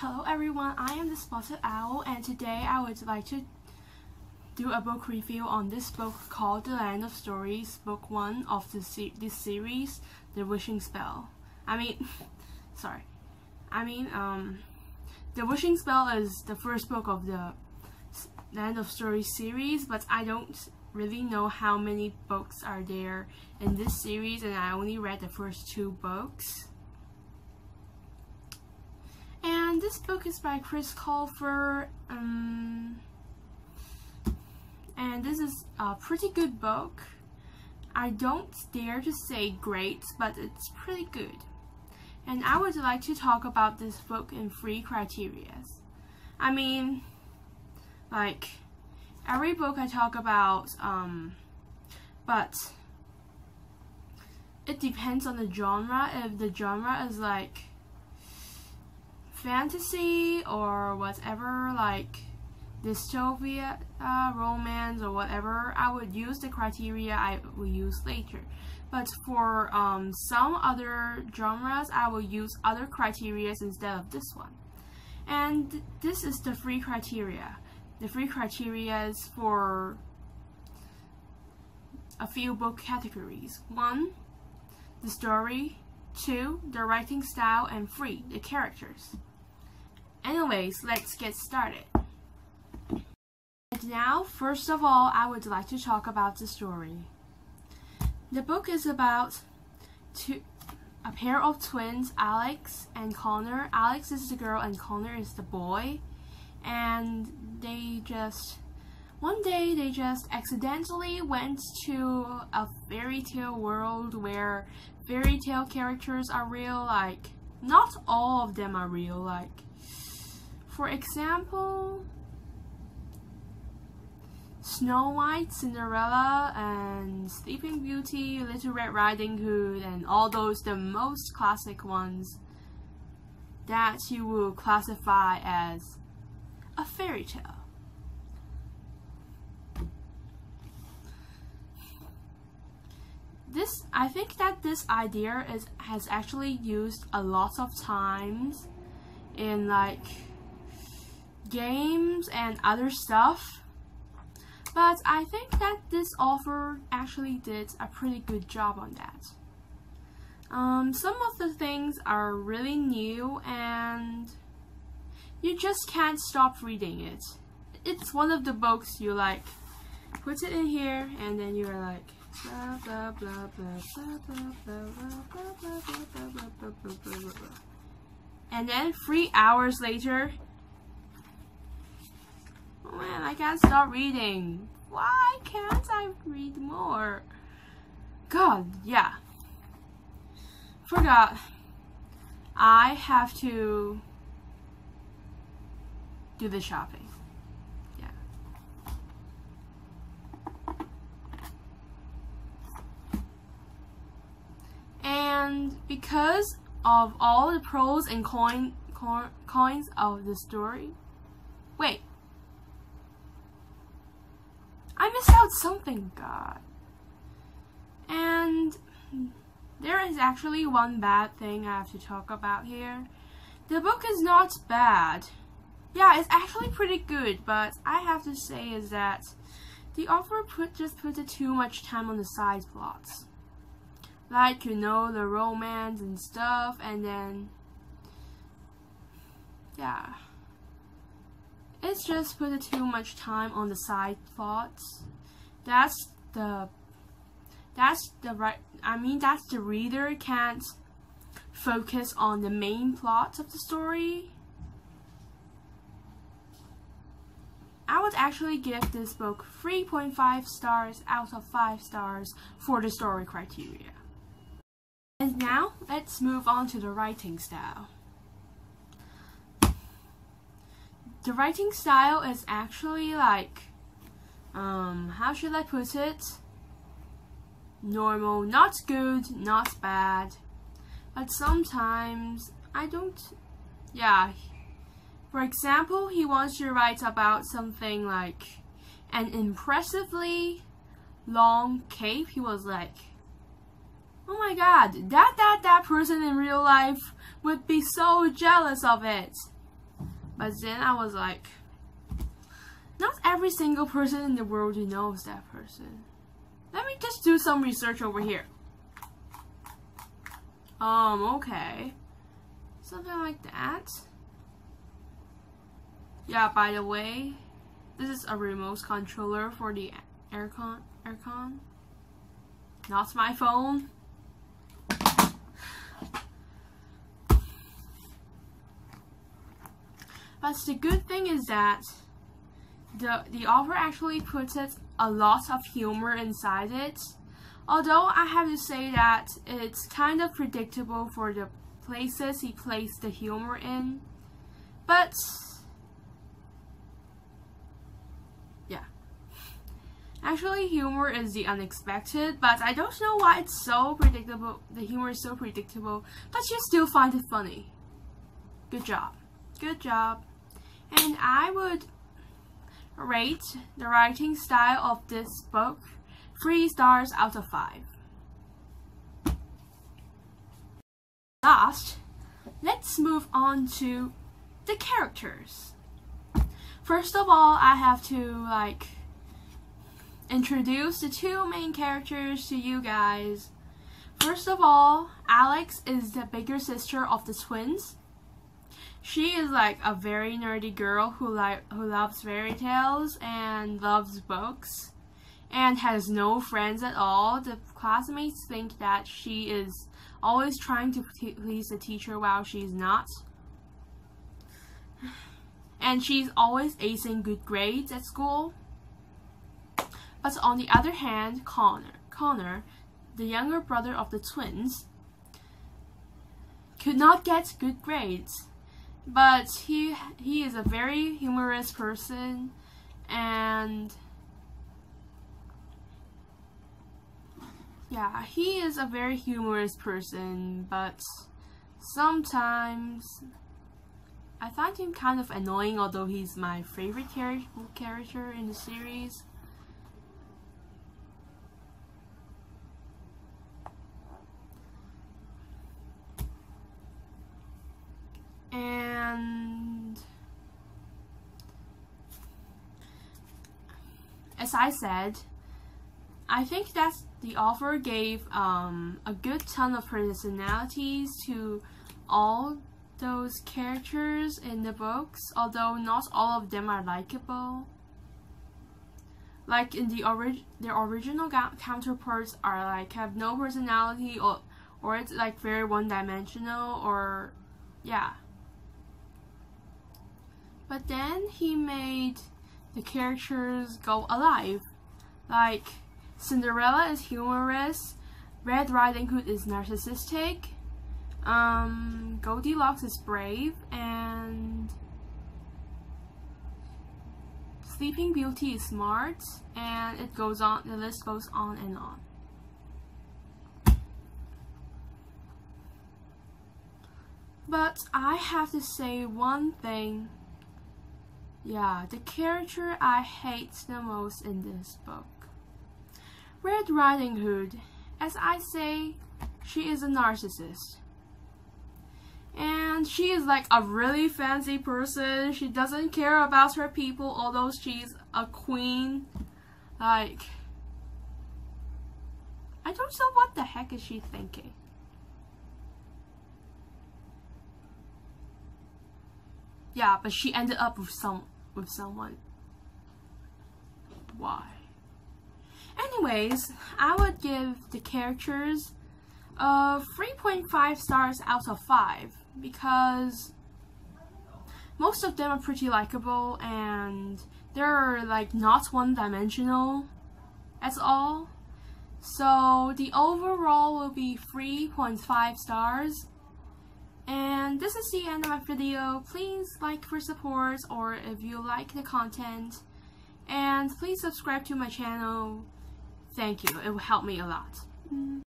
Hello everyone, I am the Spotted Owl, and today I would like to do a book review on this book called The Land of Stories, book 1 of this series, The Wishing Spell. The Wishing Spell is the first book of the Land of Stories series, but I don't really know how many books are there in this series, and I only read the first 2 books. And this book is by Chris Colfer, and this is a pretty good book. I don't dare to say great, but it's pretty good. And I would like to talk about this book in 3 criteria. Every book I talk about, but it depends on the genre. If the genre is like fantasy or whatever, like dystopia, romance or whatever, I would use the criteria I will use later. But for some other genres, I will use other criteria instead of this one. And this is the 3 criteria. The 3 criteria is for a few book categories. 1, the story. 2, the writing style. And 3, the characters. Anyways, let's get started. And now, first of all, I would like to talk about the story. The book is about a pair of twins, Alex and Connor. Alex is the girl and Connor is the boy. And one day they just accidentally went to a fairy tale world where fairy tale characters are real. Like, not all of them are real. Like, for example, Snow White, Cinderella, and Sleeping Beauty, Little Red Riding Hood, and all those, the most classic ones that you will classify as a fairy tale. I think that this idea has actually used a lot of times in like games and other stuff, but I think that this author actually did a pretty good job on that. Some of the things are really new and you just can't stop reading it. It's one of the books you like put it in here and then you're like blah blah blah blah blah blah blah blah blah blah blah blah, and then 3 hours later, oh man, I can't stop reading. Why can't I read more? God, yeah. Forgot. I have to do the shopping. Yeah. And because of all the pros and cons of the story, wait, I missed out something, God. And there is actually one bad thing I have to talk about here. The book is not bad. Yeah, it's actually pretty good, but I have to say is that the author just put too much time on the side plots. Like, you know, the romance and stuff, and then, yeah. It's just put too much time on the side plots. That's the reader can't focus on the main plot of the story. I would actually give this book 3.5 stars out of 5 stars for the story criteria. And now, let's move on to the writing style. The writing style is actually like, how should I put it? Normal, not good, not bad. But sometimes, yeah. For example, he wants to write about something like an impressively long cape. He was like, oh my god, that person in real life would be so jealous of it. But then I was like, not every single person in the world knows that person. Let me just do some research over here. Okay. Something like that. Yeah, by the way, this is a remote controller for the aircon. Not my phone. But the good thing is that the author actually puts a lot of humor inside it. Although I have to say that it's kind of predictable for the places he placed the humor in. But yeah. Actually, humor is the unexpected, but I don't know why it's so predictable. The humor is so predictable, but you still find it funny. Good job. Good job. And I would rate the writing style of this book 3 stars out of 5. Last, let's move on to the characters. First of all, I have to introduce the 2 main characters to you guys. First of all, Alex is the bigger sister of the twins. She is like a very nerdy girl who loves fairy tales and loves books and has no friends at all. The classmates think that she is always trying to please the teacher while she's not. And she's always acing good grades at school. But on the other hand, Connor, the younger brother of the twins, could not get good grades. But he is a very humorous person, and yeah, he is a very humorous person, but sometimes I find him kind of annoying, although he's my favorite character in the series. And as I said, I think that the author gave a good ton of personalities to all those characters in the books, although not all of them are likable. Like in their original counterparts are have no personality, or it's very one-dimensional, or yeah. But then he made the characters go alive. Like, Cinderella is humorous, Red Riding Hood is narcissistic, Goldilocks is brave, and Sleeping Beauty is smart, and it goes on, the list goes on and on. But I have to say one thing. Yeah, the character I hate the most in this book. Red Riding Hood. As I say, she is a narcissist. And she is like a really fancy person. She doesn't care about her people, although she's a queen. I don't know what the heck is she thinking. Yeah, but she ended up with someone. Why? Anyways, I would give the characters 3.5 stars out of 5 because most of them are pretty likable and they're not one-dimensional at all. So the overall will be 3.5 stars. And this is the end of my video. Please like for support, or if you like the content, and please subscribe to my channel. Thank you, it will help me a lot.